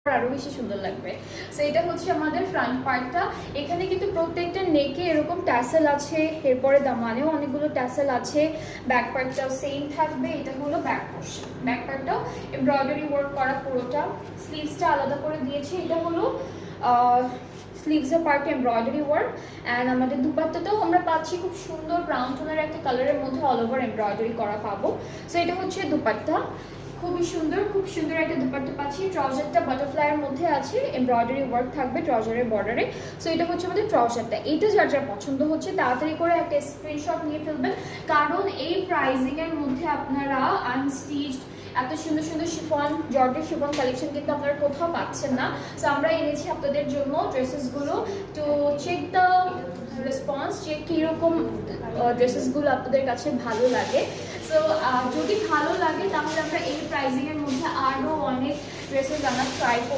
আরো বেশি সুন্দর লাগবে। সো এটা হচ্ছে আমাদের ফ্রন্ট পার্টটা। এখানে কিন্তু প্রত্যেকটা নেকে এরকম ট্যাসেল আছে, এরপরে দামানেও অনেকগুলো ট্যাসেল আছে। ব্যাক পার্টটাও সেম থাকবে। এটা হলো ব্যাক পোর্শন, ব্যাক পার্টটাও এমব্রয়ডারি ওয়ার্ক করা পুরোটা। স্লিভসটা আলাদা করে দিয়েছি। এটা হলো স্লিভসের পার্টে এমব্রয়ডারি ওয়ার্ক। অ্যান্ড আমাদের দুপাট্টাটাও আমরা পাচ্ছি খুব সুন্দর ব্রাউন টোনের একটা কালারের মধ্যে অল ওভার এমব্রয়ডারি করা পাবো। সো এটা হচ্ছে দুপাট্টা, খুবই সুন্দর, খুব সুন্দর একটা দুপাট্টা পাচ্ছি। ট্রাউজারটা বাটারফ্লাইয়ের মধ্যে আছে, এমব্রয়ডারি ওয়ার্ক থাকবে ট্রাউজারের বর্ডারে। সো এটা হচ্ছে আমাদের ট্রাউজারটা। এটা যার যার পছন্দ হচ্ছে তাড়াতাড়ি করে একটা স্ক্রিনশট নিয়ে ফেলবেন, কারণ এই প্রাইজিং এর মধ্যে আপনারা আনস্টিচড এত সুন্দর সুন্দর শিফন, জর্জেট শিফন কালেকশন কিন্তু আপনারা কোথাও পাচ্ছেন না। সো আমরা এনেছি আপনাদের জন্য ড্রেসেসগুলো। টু চেক দ্য রেসপন্স, যে কীরকম ড্রেসেসগুলো আপনাদের কাছে ভালো লাগে। সো যদি ভালো লাগে তাহলে আমরা এই প্রাইজিংয়ের মধ্যে আরও অনেক ড্রেসেস আমরা ট্রাই করব।